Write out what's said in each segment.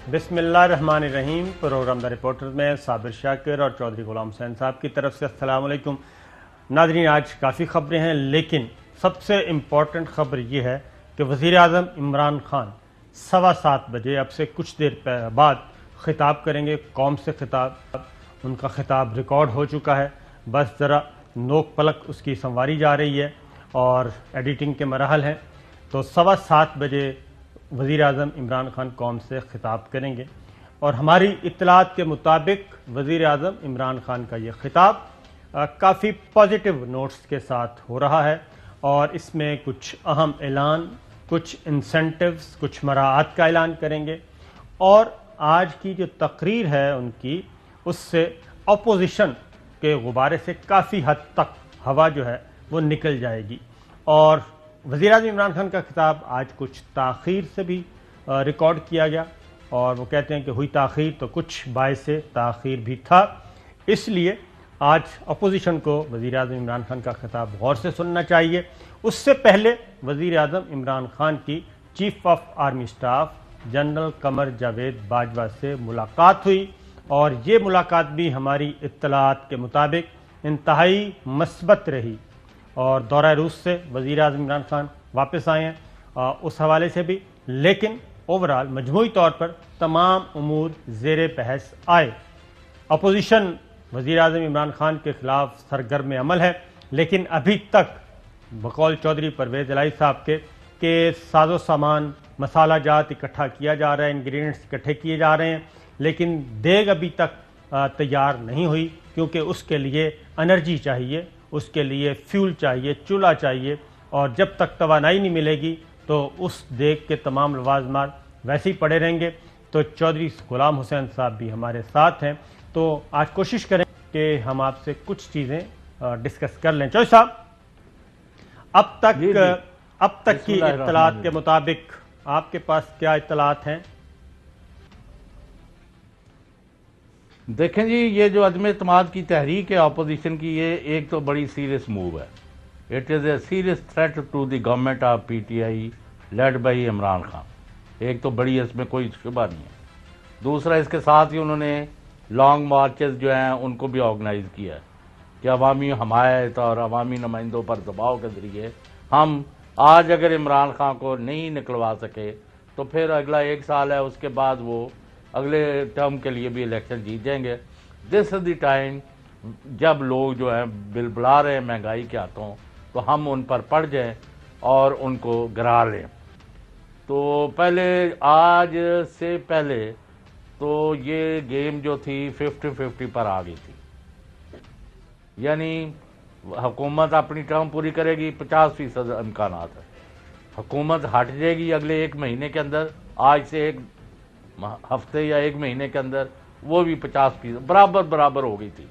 بسم اللہ الرحمن الرحیم۔ پروگرام دا رپورٹر میں صابر شاکر اور چودھری غلام حسین صاحب کی طرف سے السلام علیکم ناظرین۔ آج کافی خبریں ہیں، لیکن سب سے امپورٹنٹ خبر یہ ہے کہ وزیر اعظم عمران خان 7:15 بجے اب سے کچھ دیر بعد خطاب کریں گے، قوم سے خطاب۔ ان کا خطاب ریکارڈ ہو چکا ہے، بس ذرا نوک پلک اس کی سنواری جا رہی ہے اور ایڈیٹنگ کے مراحل ہیں۔ تو 7:15 بجے وزیر اعظم عمران خان قوم سے خطاب کریں گے، اور ہماری اطلاعات کے مطابق وزیر اعظم عمران خان کا یہ خطاب کافی پازیٹیو نوٹس کے ساتھ ہو رہا ہے، اور اس میں کچھ اہم اعلان، کچھ انسینٹیوز، کچھ مراعات کا اعلان کریں گے، اور آج کی جو تقریر ہے ان کی، اس سے اپوزیشن کے غبارے سے کافی حد تک ہوا جو ہے وہ نکل جائے گی۔ اور وزیر اعظم عمران خان کا خطاب آج کچھ تاخیر سے بھی ریکارڈ کیا گیا، اور وہ کہتے ہیں کہ ہوئی تاخیر تو کچھ باعث تاخیر بھی تھا، اس لیے آج اپوزیشن کو وزیر اعظم عمران خان کا خطاب غور سے سننا چاہیے۔ اس سے پہلے وزیر اعظم عمران خان کی chief of army staff general Qamar Javed Bajwa سے ملاقات ہوئی، اور یہ ملاقات بھی ہماری اطلاعات کے مطابق انتہائی مثبت رہی، اور دورہ روس سے وزیر اعظم عمران خان واپس آئے ہیں اس حوالے سے بھی، لیکن اوورال مجموعی طور پر تمام امور زیر بحث آئے۔ اپوزیشن وزیر اعظم عمران خان کے خلاف سرگرم عمل ہے، لیکن ابھی تک بقول چودھری پرویز الہی صاحب کے کہ ساز و سامان، مسالہ جات اکٹھا کیا جا رہا ہے، انگریڈینٹس اکٹھے کیے جا رہے ہیں، لیکن دیگ ابھی تک تیار نہیں ہوئی، کیونکہ اس کے لیے انرجی چاہیے، اس کے لیے فیول چاہیے، چولہا چاہیے، اور جب تک توانائی نہیں ملے گی تو اس دیگ کے تمام لوازمات ویسے ہی پڑے رہیں گے۔ تو چودھری غلام حسین صاحب بھی ہمارے ساتھ ہیں، تو آج کوشش کریں کہ ہم آپ سے کچھ چیزیں ڈسکس کر لیں۔ چودھری صاحب، اب تک کی اطلاعات کے مطابق آپ کے پاس کیا اطلاعات ہیں؟ دیکھیں جی، یہ جو عدم اعتماد کی تحریک ہے اپوزیشن کی، یہ ایک تو بڑی سیریس موو ہے۔ It is a serious threat to the government of P T I led by Imran Khan. ایک تو بڑی، اس میں کوئی شبہ نہیں ہے۔ دوسرا، اس کے ساتھ ہی انہوں نے لانگ مارچز جو ہیں ان کو بھی آرگنائز کیا ہے کہ عوامی حمایت اور عوامی نمائندوں پر دباؤ کے ذریعے ہم آج اگر عمران خان کو نہیں نکلوا سکے تو پھر اگلا 1 سال ہے، اس کے بعد وہ اگلے ٹرم کے لیے بھی الیکشن جیت جائیں گے۔ دس از دی ٹائم جب لوگ جو ہیں بلبلا رہے ہیں مہنگائی کے ہاتھوں، تو ہم ان پر پڑ جائیں اور ان کو گرا لیں۔ تو پہلے، آج سے پہلے تو یہ گیم جو تھی 50-50 پر آ گئی تھی، یعنی حکومت اپنی ٹرم پوری کرے گی، 50% امکانات ہے۔ حکومت ہٹ جائے گی اگلے 1 مہینے کے اندر، آج سے 1 ہفتے یا 1 مہینے کے اندر، وہ بھی 50% برابر ہو گئی تھی۔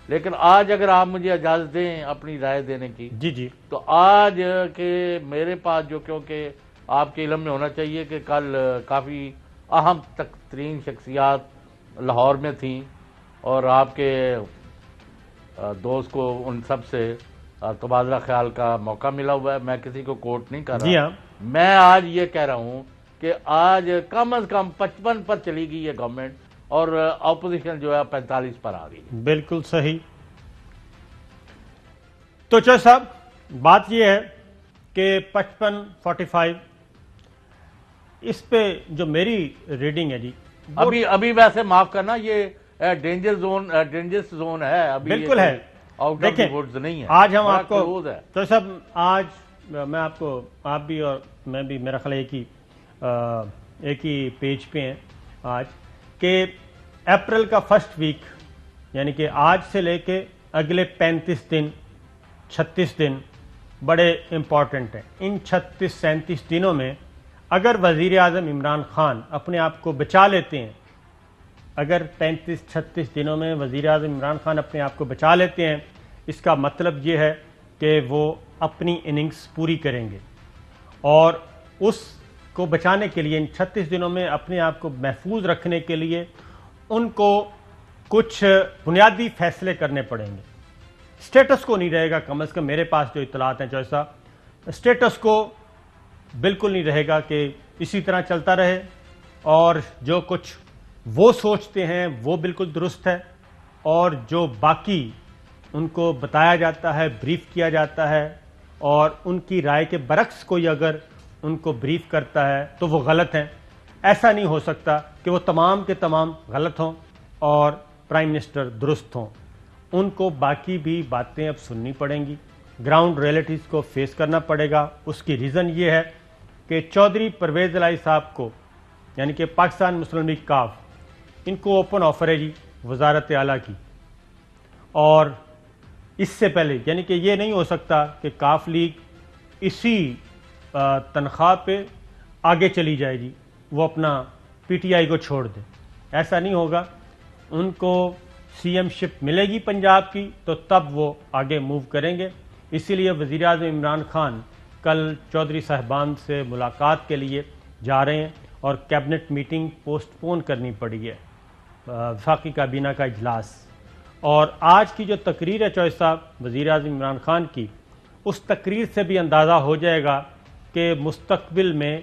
لیکن آج اگر آپ مجھے اجازت دیں اپنی رائے دینے کی، جی، تو آج کے میرے پاس جو، کیونکہ آپ کے علم میں ہونا چاہیے کہ کل کافی اہم ترین شخصیات لاہور میں تھیں، اور آپ کے دوست کو ان سب سے تبادلہ خیال کا موقع ملا ہوا ہے۔ میں کسی کو کوٹ نہیں کر رہا، میں آج یہ کہہ رہا ہوں کہ آج کم از کم 55 پر چلی گئی ہے گورنمنٹ، اور اپوزیشن جو ہے 45 پر آ گئی۔ بالکل صحیح۔ تو چودھری صاحب، بات یہ ہے کہ 55-45 اس پہ جو میری ریڈنگ ہے جی، ابھی ویسے معاف کرنا، یہ ڈینجرس زون ہے، ابھی بالکل ہے، آؤٹ آف دی ووڈز نہیں ہے۔ آج ہم آپ کو چودھری صاحب، آج میں آپ کو، آپ بھی اور میں بھی، میرا خیال ایک ہی پیج پہ ہیں آج، کہ اپریل کا فرسٹ ویک، یعنی کہ آج سے لے کے اگلے 35 دن 36 دن بڑے امپورٹنٹ ہیں۔ ان 36-37 دنوں میں اگر وزیر اعظم عمران خان اپنے آپ کو بچا لیتے ہیں، اگر 35-36 دنوں میں وزیر اعظم عمران خان اپنے آپ کو بچا لیتے ہیں، اس کا مطلب یہ ہے کہ وہ اپنی اننگز پوری کریں گے، اور اس کو بچانے کے لیے ان 36 دنوں میں اپنے آپ کو محفوظ رکھنے کے لیے ان کو کچھ بنیادی فیصلے کرنے پڑیں گے۔ سٹیٹس کو نہیں رہے گا، کم از کم میرے پاس جو اطلاعات ہیں چودھری صاحب، سٹیٹس کو بالکل نہیں رہے گا کہ اسی طرح چلتا رہے اور جو کچھ وہ سوچتے ہیں وہ بالکل درست ہے، اور جو باقی ان کو بتایا جاتا ہے، بریف کیا جاتا ہے، اور ان کی رائے کے برعکس کوئی اگر ان کو بریف کرتا ہے تو وہ غلط ہیں۔ ایسا نہیں ہو سکتا کہ وہ تمام کے تمام غلط ہوں اور پرائم منسٹر درست ہوں۔ ان کو باقی بھی باتیں اب سننی پڑیں گی، گراؤنڈ ریئلٹیز کو فیس کرنا پڑے گا۔ اس کی ریزن یہ ہے کہ چودھری پرویز الہی صاحب کو، یعنی کہ پاکستان مسلم لیگ کاف، ان کو اوپن آفر ہے جی وزارت اعلیٰ کی، اور اس سے پہلے یعنی کہ یہ نہیں ہو سکتا کہ کاف لیگ اسی تنخواہ پہ آگے چلی جائے جی، وہ اپنا پی ٹی آئی کو چھوڑ دے، ایسا نہیں ہوگا۔ ان کو سی ایم شپ ملے گی پنجاب کی تو تب وہ آگے موو کریں گے۔ اسی لیے وزیر اعظم عمران خان کل چودھری صاحبان سے ملاقات کے لیے جا رہے ہیں، اور کیبنٹ میٹنگ پوسٹ پون کرنی پڑی ہے، وفاقی کابینہ کا اجلاس۔ اور آج کی جو تقریر ہے چوہدری صاحب وزیر اعظم عمران خان کی، اس تقریر سے بھی اندازہ ہو جائے گا کہ مستقبل میں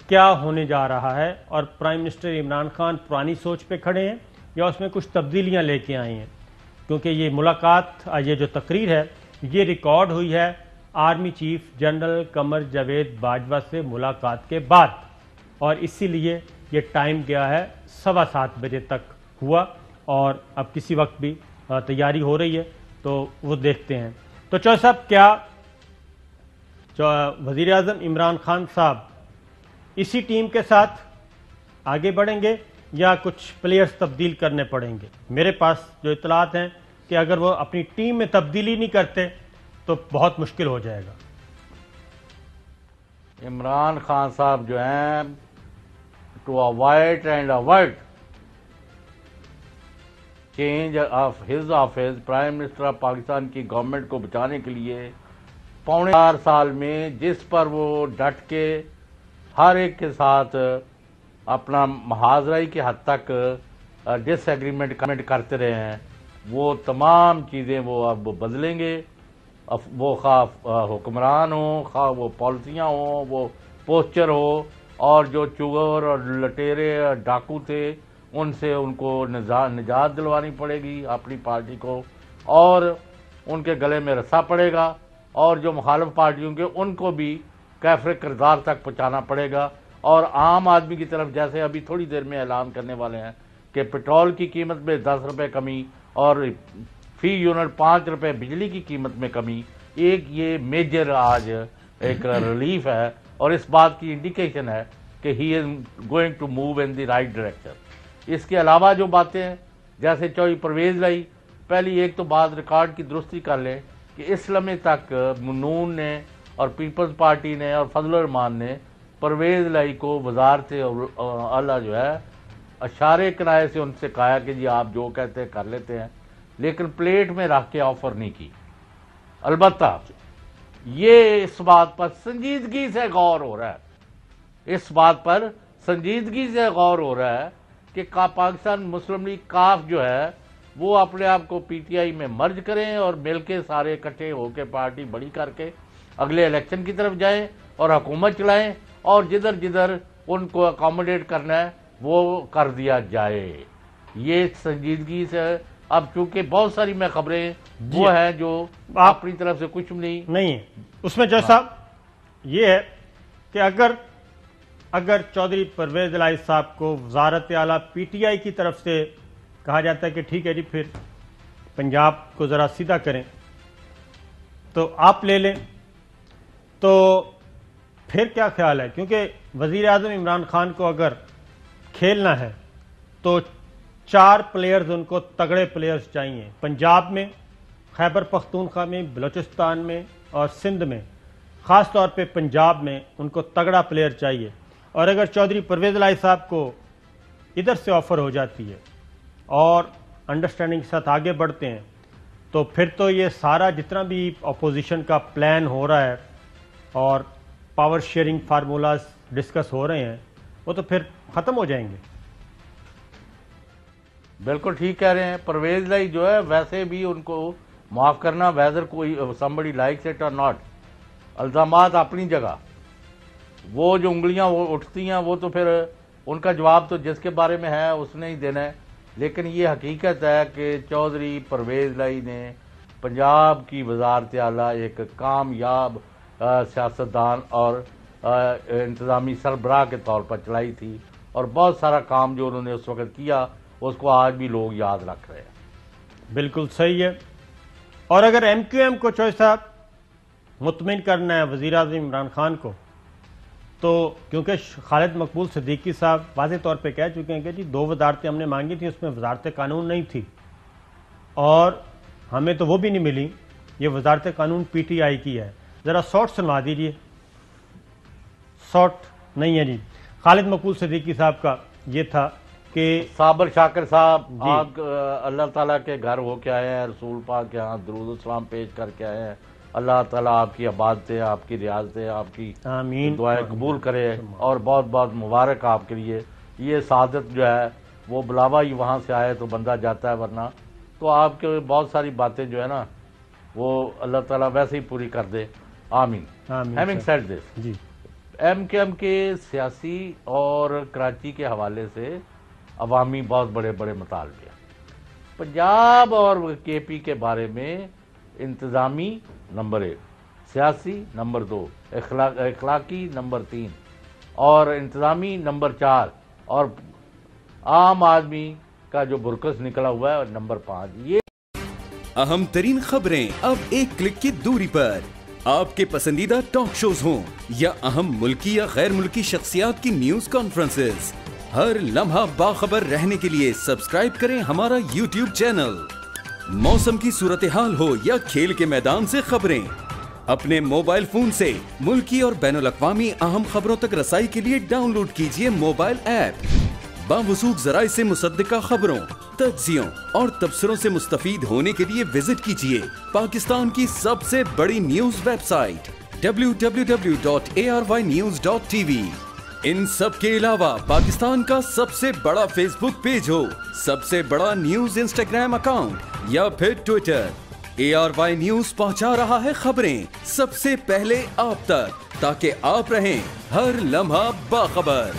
کیا ہونے جا رہا ہے، اور پرائم منسٹر عمران خان پرانی سوچ پہ کھڑے ہیں یا اس میں کچھ تبدیلیاں لے کے آئے ہیں، کیونکہ یہ ملاقات، یہ جو تقریر ہے یہ ریکارڈ ہوئی ہے army chief general Qamar Javed Bajwa سے ملاقات کے بعد، اور اسی لیے یہ ٹائم گیا ہے 7:15 بجے تک ہوا، اور اب کسی وقت بھی تیاری ہو رہی ہے تو وہ دیکھتے ہیں۔ تو چودھری صاحب، کیا وزیر اعظم عمران خان صاحب اسی ٹیم کے ساتھ آگے بڑھیں گے یا کچھ پلیئرز تبدیل کرنے پڑیں گے؟ میرے پاس جو اطلاعات ہیں کہ اگر وہ اپنی ٹیم میں تبدیلی نہیں کرتے تو بہت مشکل ہو جائے گا۔ عمران خان صاحب جو ہیں to avoid change of his office, prime minister of Pakistan کی گورنمنٹ کو بچانے کے لیے 4.25 سال میں جس پر وہ ڈٹ کے ہر ایک کے ساتھ اپنا محاذرائی کی حد تک ڈس ایگریمنٹ کرتے رہے ہیں، وہ تمام چیزیں وہ اب بدلیں گے۔ وہ خواہ حکمران ہوں، خواہ وہ پالیسیاں ہوں، وہ پوسچر ہو، اور جو چور اور لٹیرے اور ڈاکو تھے ان سے ان کو نجات دلوانی پڑے گی اپنی پارٹی کو، اور ان کے گلے میں رسا پڑے گا، اور جو مخالف پارٹیوں کے ان کو بھی کیفر کردار تک پہنچانا پڑے گا۔ اور عام آدمی کی طرف جیسے ابھی تھوڑی دیر میں اعلان کرنے والے ہیں کہ پٹرول کی قیمت میں 10 روپے کمی اور فی یونٹ 5 روپے بجلی کی قیمت میں کمی، ایک یہ میجر آج ایک ریلیف ہے، اور اس بات کی انڈیکیشن ہے کہ he is going to move in the right direction. اس کے علاوہ جو باتیں ہیں جیسے چودھری پرویز الہی، پہلی ایک تو بات ریکارڈ کی درستی کر لیں کہ اس لمحے تک نون نے اور پیپلز پارٹی نے اور فضل الرحمان نے پرویز الہی کو وزارت اعلیٰ جو ہے اشارے کنائے سے ان سے کہا کہ جی آپ جو کہتے ہیں کر لیتے ہیں، لیکن پلیٹ میں رکھ کے آفر نہیں کی۔ البتہ یہ اس بات پر سنجیدگی سے غور ہو رہا ہے، اس بات پر سنجیدگی سے غور ہو رہا ہے کہ پاکستان مسلم لیگ کاف جو ہے وہ اپنے آپ کو پی ٹی آئی میں مرج کریں اور مل کے سارے اکٹھے ہو کے پارٹی بڑی کر کے اگلے الیکشن کی طرف جائیں اور حکومت چلائیں، اور جدھر جدھر ان کو اکاموڈیٹ کرنا ہے وہ کر دیا جائے۔ یہ سنجیدگی سے اب چونکہ بہت ساری میں خبریں وہ ہیں جو اپنی طرف سے کچھ نہیں اس میں جو صاحب یہ ہے کہ اگر چودھری پرویز الہی صاحب کو وزارت اعلیٰ پی ٹی آئی کی طرف سے کہا جاتا ہے کہ ٹھیک ہے جی پھر پنجاب کو ذرا سیدھا کریں تو آپ لے لیں، تو پھر کیا خیال ہے؟ کیونکہ وزیر اعظم عمران خان کو اگر کھیلنا ہے تو 4 پلیئرز ان کو تگڑے پلیئرز چاہیے، پنجاب میں، خیبر پختونخوا میں، بلوچستان میں اور سندھ میں، خاص طور پہ پنجاب میں ان کو تگڑا پلیئر چاہیے۔ اور اگر چودھری پرویز الہی صاحب کو ادھر سے آفر ہو جاتی ہے اور انڈرسٹینڈنگ کے ساتھ آگے بڑھتے ہیں تو پھر تو یہ سارا جتنا بھی اپوزیشن کا پلان ہو رہا ہے اور پاور شیئرنگ فارمولاز ڈسکس ہو رہے ہیں وہ تو پھر ختم ہو جائیں گے۔ بالکل ٹھیک کہہ رہے ہیں۔ پرویز الہی جو ہے ویسے بھی ان کو معاف کرنا ویدر کوئی somebody likes it or not، الزامات اپنی جگہ، وہ جو انگلیاں وہ اٹھتی ہیں وہ تو پھر ان کا جواب تو جس کے بارے میں ہے اس نے ہی دینا ہے، لیکن یہ حقیقت ہے کہ چودھری پرویز لائی نے پنجاب کی وزارت اعلیٰ ایک کامیاب سیاستدان اور انتظامی سربراہ کے طور پر چلائی تھی، اور بہت سارا کام جو انہوں نے اس وقت کیا اس کو آج بھی لوگ یاد رکھ رہے ہیں۔ بالکل صحیح ہے۔ اور اگر ایم کیو ایم کو چوہے صاحب مطمئن کرنا ہے وزیر اعظم عمران خان کو، تو کیونکہ خالد مقبول صدیقی صاحب واضح طور پہ کہہ چکے ہیں کہ جی 2 وزارتیں ہم نے مانگی تھیں، اس میں وزارت قانون نہیں تھی اور ہمیں تو وہ بھی نہیں ملی، یہ وزارت قانون پی ٹی آئی کی ہے، ذرا شارٹ سنوا دیجیے۔ شارٹ نہیں ہے جی۔ خالد مقبول صدیقی صاحب کا یہ تھا کہ صابر شاکر صاحب آپ اللہ تعالیٰ کے گھر ہو کے آئے ہیں، رسول پاک کے ہاں درود و سلام پیش کر کے آئے ہیں، اللہ تعالیٰ آپ کی عبادتیں، آپ کی ریاضتیں، آپ کی آمین دعائیں قبول کرے، اور بہت بہت مبارک آپ کے لیے۔ یہ سعادت جو ہے وہ بلاوا ہی وہاں سے آئے تو بندہ جاتا ہے، ورنہ تو آپ کے بہت ساری باتیں جو ہے نا وہ اللہ تعالیٰ ویسے ہی پوری کر دے، آمین۔ ہیونگ سیڈ دس، جی ایم کیو ایم کے سیاسی اور کراچی کے حوالے سے عوامی بہت بڑے بڑے مطالبے ہیں۔ پنجاب اور کے پی کے بارے میں انتظامی نمبر 1، سیاسی نمبر 2، اخلاقی نمبر 3، اور انتظامی نمبر 4، اور عام آدمی کا جو برکس نکلا ہوا ہے نمبر 5۔ یہ اہم ترین خبریں اب ایک کلک کی دوری پر، آپ کے پسندیدہ ٹاک شوز ہوں یا اہم ملکی یا غیر ملکی شخصیات کی نیوز کانفرنسز، ہر لمحہ باخبر رہنے کے لیے سبسکرائب کریں ہمارا یوٹیوب چینل۔ موسم کی صورتحال ہو یا کھیل کے میدان سے خبریں، اپنے موبائل فون سے ملکی اور بین الاقوامی اہم خبروں تک رسائی کے لیے ڈاؤن لوڈ کیجیے موبائل ایپ۔ باوثوق ذرائع سے مصدقہ خبروں، تجزیوں اور تبصروں سے مستفید ہونے کے لیے وزٹ کیجیے پاکستان کی سب سے بڑی نیوز ویب سائٹ www.arYnews.tv۔ ان سب کے علاوہ پاکستان کا سب سے بڑا فیس بک پیج ہو، سب سے بڑا نیوز انسٹاگرام اکاؤنٹ یا پھر ٹویٹر، ARY نیوز پہنچا رہا ہے خبریں سب سے پہلے آپ تک، تاکہ آپ رہیں ہر لمحہ باخبر۔